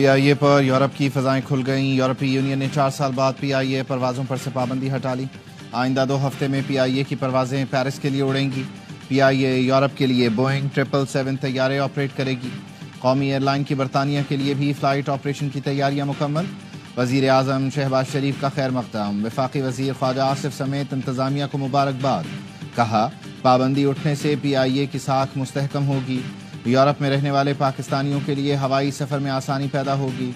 پی آئی اے پر Europe کی فضائیں کھل گئیں۔ یورپی یونین نے 4 سال بعد پی آئی اے پروازوں پر سے پابندی ہٹا لی۔ آئندہ 2 ہفتے میں پی آئی اے کی پروازیں پیرس کے لیے اڑیں گی۔ پی آئی اے یورپ کے لیے بوئنگ 777 طیارے آپریٹ کرے گی۔ قومی ایئر لائن کی برطانیہ کے لیے بھی فلائٹ آپریشن کی تیاریاں مکمل۔ وزیر اعظم شہباز شریف کا خیر مقدم۔ وفاقی وزیر خواجہ آصف سمیت انتظامیہ کو مبارکباد۔ کہا پابندی اٹھنے سے پی آئی اے کی ساکھ مستحکم ہوگی۔ یورپ میں رہنے والے پاکستانیوں کے لیے ہوائی سفر میں آسانی پیدا ہوگی۔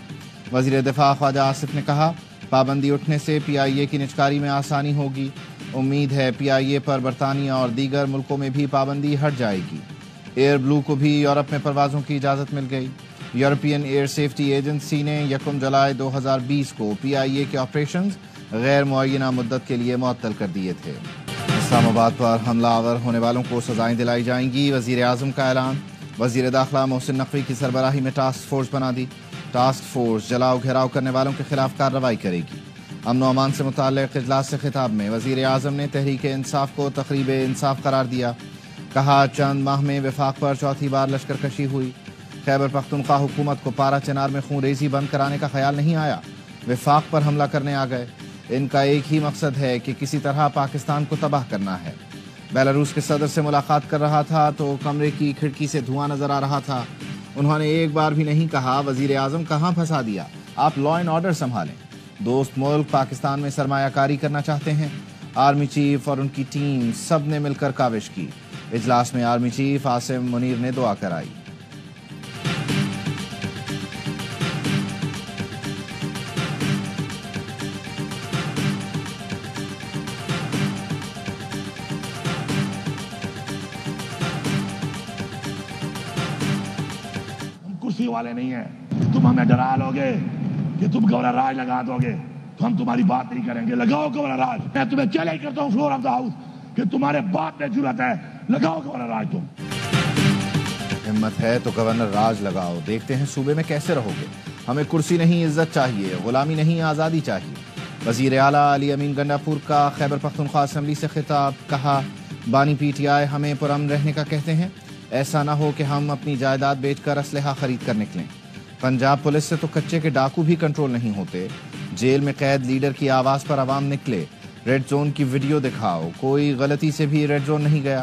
وزیر دفاع خواجہ آصف نے کہا پابندی اٹھنے سے پی آئی اے کی نجکاری میں آسانی ہوگی۔ امید ہے پی آئی اے پر برطانیہ اور دیگر ملکوں میں بھی پابندی ہٹ جائے گی۔ ایئر بلو کو بھی یورپ میں پروازوں کی اجازت مل گئی۔ یورپین ایئر سیفٹی ایجنسی نے 1 جولائی 2020 کو پی آئی اے کے آپریشنز غیر معینہ مدت کے لیے معطل کر دیے تھے۔ اسلام آباد پر حملہ آور ہونے والوں کو سزائیں دلائی جائیں گی، وزیر اعظم کا اعلان۔ وزیر داخلہ محسن نقوی کی سربراہی میں ٹاسک فورس بنا دی۔ ٹاسک فورس جلاؤ گھیراؤ کرنے والوں کے خلاف کارروائی کرے گی۔ امن و امان سے متعلق اجلاس سے خطاب میں وزیر اعظم نے تحریک انصاف کو تقریب انصاف قرار دیا۔ کہا چند ماہ میں وفاق پر چوتھی بار لشکر کشی ہوئی۔ خیبر پختونخوا حکومت کو پارا چنار میں خون ریزی بند کرانے کا خیال نہیں آیا، وفاق پر حملہ کرنے آ گئے۔ ان کا ایک ہی مقصد ہے کہ کسی طرح پاکستان کو تباہ کرنا ہے۔ بیلاروس کے صدر سے ملاقات کر رہا تھا تو کمرے کی کھڑکی سے دھواں نظر آ رہا تھا۔ انہوں نے ایک بار بھی نہیں کہا وزیر اعظم کہاں پھنسا دیا، آپ لا اینڈ آرڈر سنبھالیں۔ دوست ملک پاکستان میں سرمایہ کاری کرنا چاہتے ہیں۔ آرمی چیف اور ان کی ٹیم سب نے مل کر کاوش کی۔ اجلاس میں آرمی چیف عاصم منیر نے دعا کرائی۔ کرسی والے نہیں ہیں کہ تم ہمیں ڈرا لو گے کہ تم گورنر راج لگا دو گے تو ہم تمہاری بات نہیں کریں گے۔ لگاؤ گورنر راج، میں تمہیں چیلنج کرتا ہوں فلور آف دا ہاؤس کہ تمہارے بات میں جرأت ہے، لگاؤ گورنر راج۔ تم ہمت ہے تو گورنر راج لگاؤ، دیکھتے ہیں صوبے میں کیسے رہو گے۔ ہمیں کرسی نہیں عزت چاہیے، غلامی نہیں آزادی چاہیے۔ وزیر اعلیٰ علی امین گنڈاپور کا خیبر پختونخوا اسمبلی سے خطاب۔ کہا بانی پی ٹی آئی ہمیں پرامن رہنے کا کہتے ہیں، ایسا نہ ہو کہ ہم اپنی جائیداد بیچ کر اسلحہ خرید کر نکلیں۔ پنجاب پولیس سے تو کچے کے ڈاکو بھی کنٹرول نہیں ہوتے۔ جیل میں قید لیڈر کی آواز پر عوام نکلے، ریڈ زون کی ویڈیو دکھاؤ، کوئی غلطی سے بھی ریڈ زون نہیں گیا۔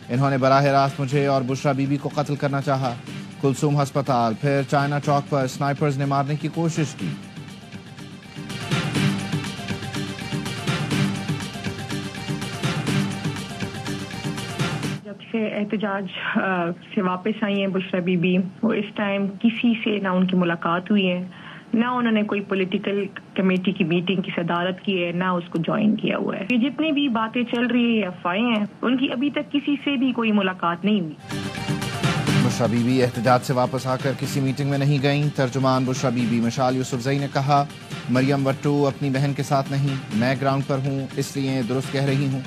انہوں نے براہ راست مجھے اور بشرا بی بی کو قتل کرنا چاہا۔ کلثوم ہسپتال پھر چائنا چوک پر سنائپرز نے مارنے کی کوشش کی۔ جب سے احتجاج سے واپس آئی ہیں بشرا بی بی، وہ اس ٹائم کسی سے نہ ان کی ملاقات ہوئی ہے، نہ انہوں نے کوئی پولیٹیکل کمیٹی کی میٹنگ کی صدارت کی ہے، نہ اس کو جوائن کیا ہوا ہے۔ یہ جتنی بھی باتیں چل رہی ہیں، افواہیں ہیں، ان کی ابھی تک کسی سے بھی کوئی ملاقات نہیں ہوئی۔ بشرا بی بی احتجاج سے واپس آ کر کسی میٹنگ میں نہیں گئیں۔ ترجمان بشرا بی بی مشال یوسفزئی نے کہا مریم وٹو اپنی بہن کے ساتھ نہیں، میں گراؤنڈ پر ہوں اس لیے درست کہہ رہی ہوں۔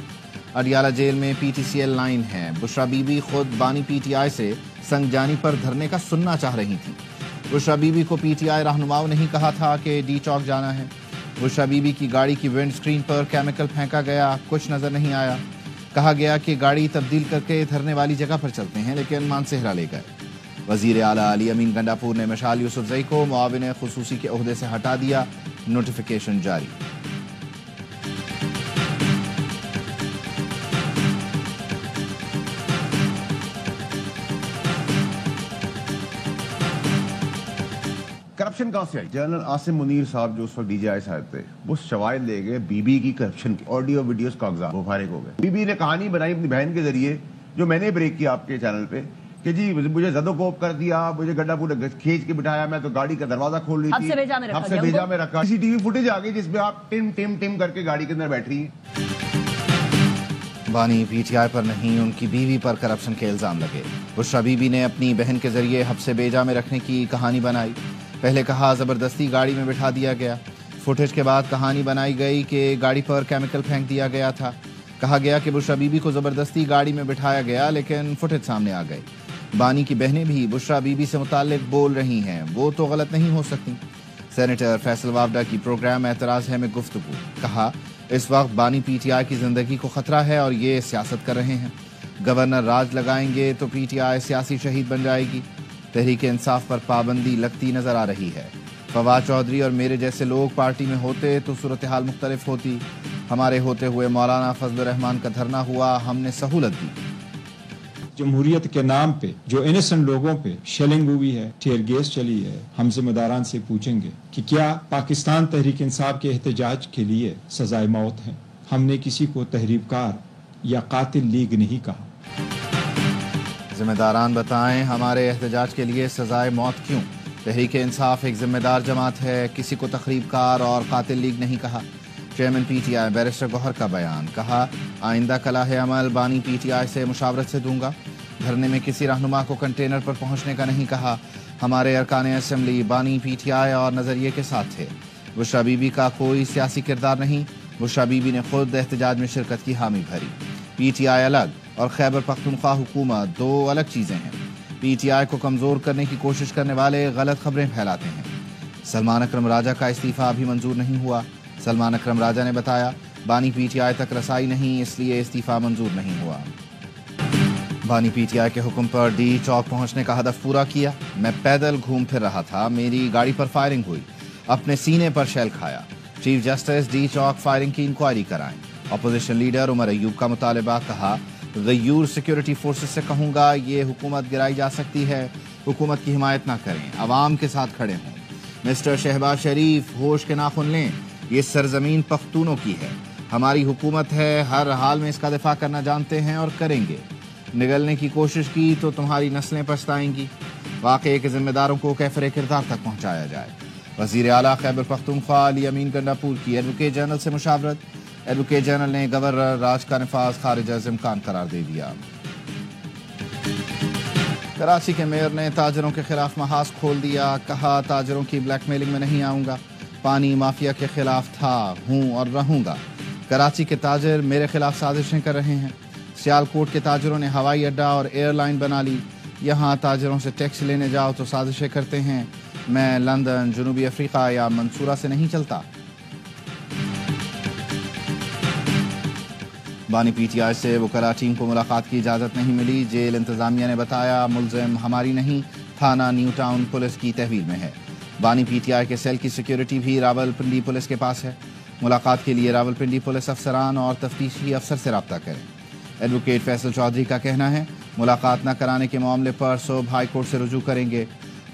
اڈیالہ جیل میں P T C L line ہے۔ بشرا بی بی خود بانی پی ٹی آئی سے سنگ جانی پر دھرنے کا سننا چاہ رہی تھی۔ بشرا بی بی کو پی ٹی آئی رہنماؤں نہیں کہا تھا کہ ڈی چوک جانا ہے۔ بشرا بی بی کی گاڑی کی ونڈ سکرین پر کیمیکل پھینکا گیا، کچھ نظر نہیں آیا۔ کہا گیا کہ گاڑی تبدیل کر کے دھرنے والی جگہ پر چلتے ہیں، لیکن مانسہرہ لے گئے۔ وزیر اعلیٰ علی امین گنڈاپور نے مشال یوسفزئی کو معاون خصوصی کے عہدے سے ہٹا دیا، نوٹیفیکیشن جاری۔ کرپشن کہاں سے آئی؟ جنرل عاصم منیر صاحب جو اس وقت ڈی جی آئی صاحب تھے، وہ شواہد لے گئے بی بی کی کرپشن کی، آڈیو ویڈیوز کاغذات وہ فارغ ہو گئے۔ بی بی نے کہانی بنائی اپنی بہن کے ذریعے، جو میں نے بریک کیا آپ کے چینل پہ، کہ جی مجھے زدو کوپ کر دیا، مجھے گڈاپور نے کھینچ کے بٹھایا، میں تو گاڑی کا دروازہ کھول رہی تھی، اب سے بھیجا میں رکھا۔ سی ٹی وی فوٹیج آ گئی جس میں آپ ٹم ٹم ٹم کر کے گاڑی کے اندر بیٹھ رہی ہیں۔ بانی پی ٹی آئی پر نہیں، ان کی بیوی پر کرپشن کے الزام لگے۔ بشرا بی بی نے اپنی بہن کے ذریعے حبس بیجا میں رکھنے کی کہانی بنائی۔ پہلے کہا زبردستی گاڑی میں بٹھا دیا گیا، فوٹیج کے بعد کہانی بنائی گئی کہ گاڑی پر کیمیکل پھینک دیا گیا تھا۔ کہا گیا کہ بشرا بی بی کو زبردستی گاڑی میں بٹھایا گیا، لیکن فوٹیج سامنے آ گئی۔ بانی کی بہنیں بھی بشرا بی بی سے متعلق بول رہی ہیں، وہ تو غلط نہیں ہو سکتی۔ سینیٹر فیصل وابڈا کی پروگرام اعتراض ہے میں گفتگو۔ کہا اس وقت بانی پی ٹی آئی کی زندگی کو خطرہ ہے اور یہ سیاست کر رہے ہیں۔ گورنر راج لگائیں گے تو پی ٹی آئی سیاسی شہید بن جائے گی۔ तहरीक इंसाफ पर पाबंदी लगती नजर आ रही है। फवाद चौधरी और मेरे जैसे लोग पार्टी में होते तो सूरत हाल मुख्तलिफ होती। हमारे होते हुए मौलाना फजल रहमान का धरना हुआ, हमने सहूलत दी। जमहूरियत के नाम पे जो इनोसेंट लोगों पे शेलिंग हुई है, टीयर गैस चली है, हम जिम्मेदारान से पूछेंगे कि क्या पाकिस्तान तहरीक इंसाफ के एहतजाज के लिए सजाए मौत है? हमने किसी को तहरीबकार या कातिल लीग नहीं कहा। जिम्मेदारान बताएं, हमारे एहतजाज के लिए सजाए मौत क्यों? तहरीक इंसाफ एक जिम्मेदार जमात है, किसी को तखरीबकार और कातिल लीग नहीं कहा। चेयरमैन पीटीआई बैरिस्टर गौहर का बयान, कहा आइंदा कलाह अमल बानी पीटीआई से मुशावरत से दूंगा। धरने में किसी रहनुमा को कंटेनर पर पहुंचने का नहीं कहा। हमारे अरकान असेंबली बानी पीटीआई और नजरिए के साथ थे। बुशरा बीबी का कोई सियासी किरदार नहीं। बुशरा बीबी ने खुद एहतजाज में शिरकत की हामी भरी। पीटीआई अलग और खैबर पख्तूनख्वा हुकूमत दो अलग चीजें हैं। पीटीआई को कमजोर करने की कोशिश करने वाले गलत खबरें फैलाते हैं। सलमान अकरम राजा का इस्तीफा अभी मंजूर नहीं हुआ। सलमान अकरम राजा ने बताया, बानी पीटीआई तक रसाई नहीं, इसलिए इस्तीफा मंजूर नहीं हुआ। बानी पीटीआई के हुक्म पर डी चौक पहुंचने का हदफ पूरा किया। मैं पैदल घूम फिर रहा था, मेरी गाड़ी पर फायरिंग हुई, अपने सीने पर शेल खाया। चीफ जस्टिस डी चौक फायरिंग की इंक्वायरी कराएं। अपोजिशन लीडर उमर अयूब का मुतालबा, कहा गयूर सिक्योरिटी फोर्सेस से कहूंगा ये हुकूमत गिराई जा सकती है, हुकूमत की हिमायत ना करें, अवाम के साथ खड़े हों। मिस्टर शहबाज शरीफ, होश के नाखुन लें, ये सरजमीन पख्तूनों की है, हमारी हुकूमत है, हर हाल में इसका दिफा करना जानते हैं और करेंगे। निगलने की कोशिश की तो तुम्हारी नस्लें पछताएंगी। वाकई के जिम्मेदारों को कैफरे किरदार तक पहुंचाया जाए। वजीर आला खैबर पख्तूनख्वा अली अमीन गंडापुर की एडवोकेट जनरल से मुशावरत। एडवोकेट जनरल ने गवर्नर राज का नफाज खारिज अज इम्कान करार दे दिया। कराची के मेयर ने ताजरों के खिलाफ महाज खोल दिया, कहा ताजरों की ब्लैकमेलिंग में नहीं आऊंगा, पानी माफिया के खिलाफ था, हूं और रहूंगा। कराची के ताजर मेरे खिलाफ साजिशें कर रहे हैं। सियालकोट के ताजरों ने हवाई अड्डा और एयरलाइन बना ली। यहाँ ताजरों से टैक्स लेने जाओ तो साजिशें करते हैं। मैं लंदन, जनूबी अफ्रीका या मंसूरा से नहीं चलता। बानी पीटीआई से वकला टीम को मुलाकात की इजाज़त नहीं मिली। जेल इंतजामिया ने बताया, मुलजिम हमारी नहीं, थाना न्यू टाउन पुलिस की तहवील में है। बानी पीटीआई के सेल की सिक्योरिटी भी रावलपिंडी पुलिस के पास है। मुलाकात के लिए रावलपिंडी पुलिस अफसरान और तफ्तीशी अफसर से रब्ता करें। एडवोकेट फैसल चौधरी का कहना है, मुलाकात न कराने के मामले पर सुबह हाई कोर्ट से रुजू करेंगे।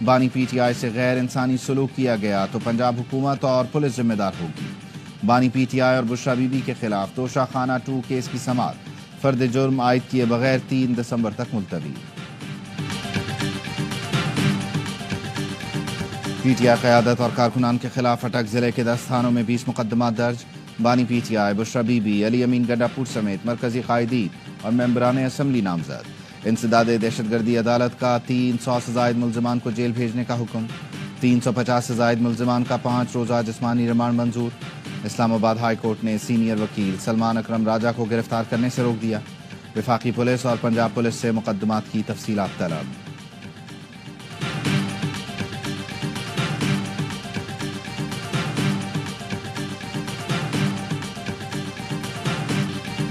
बानी पीटीआई से गैर इंसानी सलूक किया गया तो पंजाब हुकूमत और पुलिस जिम्मेदार होगी। बानी पीटीआई और बुशरा बीबी के खिलाफ तोशा खाना 2 केस की समाअत फर्द जुर्म आयद किए बगैर 3 दिसंबर तक मुलतवी। पीटीआई क़यादत और कारकुनान के खिलाफ अटक जिले के 10 थानों में 20 मुकदमा दर्ज। बानी पीटीआई, बुशरा बीबी, अली अमीन गंडापुर समेत मरकजी कायदी और मेंबरान असम्बली नामजद। इंसदाद दहशतगर्दी अदालत का 300 से जायद मुलजमान को जेल भेजने का हुक्म। 350 से जायद मुलजमान का 5 रोज़ा जिस्मानी रिमांड मंजूर। इस्लामाबाद हाई कोर्ट ने सीनियर वकील सलमान अकरम राजा को गिरफ्तार करने से रोक दिया। वफाकी पुलिस और पंजाब पुलिस से मुकदमात की तफसीलात तलब।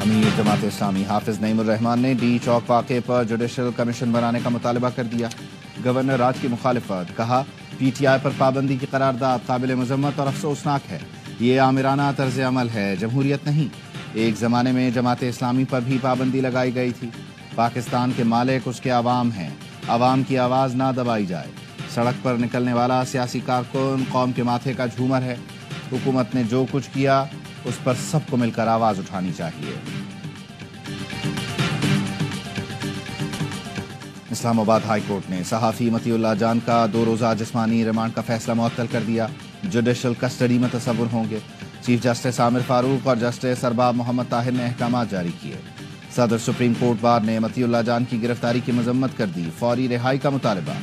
अमीर जमात इस्लामी हाफिज नईमुर रहमान ने डी चौक वाक़े पर जुडिशल कमीशन बनाने का मुतालबा कर दिया। गवर्नर राज की मुखालिफत, कहा पीटीआई पर पाबंदी की करारदाद काबिल मजम्मत और अफसोसनाक है। ये आमिराना तर्ज अमल है, जमहूरियत नहीं। एक ज़माने में जमात इस्लामी पर भी पाबंदी लगाई गई थी। पाकिस्तान के मालिक उसके अवाम हैं, अवाम की आवाज़ ना दबाई जाए। सड़क पर निकलने वाला सियासी कारकुन कौम के माथे का झूमर है। हुकूमत ने जो कुछ किया उस पर सबको मिलकर आवाज़ उठानी चाहिए। इस्लामाबाद हाई कोर्ट ने सहाफ़ी मतीउल्लाह जान का 2 रोज़ा जिस्मानी रिमांड का फैसला मुअत्तल कर दिया। जुडिशल कस्टडी में तसव्वुर होंगे। चीफ जस्टिस आमिर फारूक और जस्टिस अरबाब मोहम्मद ताहिर ने अहकामात जारी किए। सदर सुप्रीम कोर्ट बार ने मतीउल्लाह जान की गिरफ्तारी की मजम्मत कर दी। फौरी रिहाई का मुतालबा।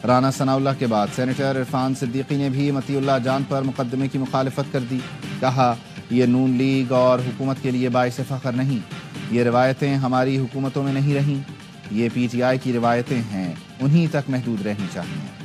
राना सनाउल्लाह के बाद सेनेटर इरफान सिद्दीकी ने भी मतीउल्लाह जान पर मुकदमे की मुखालिफत कर दी। कहा, ये नून लीग और हुकूमत के लिए बाइस फ़ख्र नहीं, ये रिवायतें हमारी हुकूमतों में नहीं रहीं, ये पीटीआई की रिवायतें हैं, उन्हीं तक महदूद रहनी चाहिए।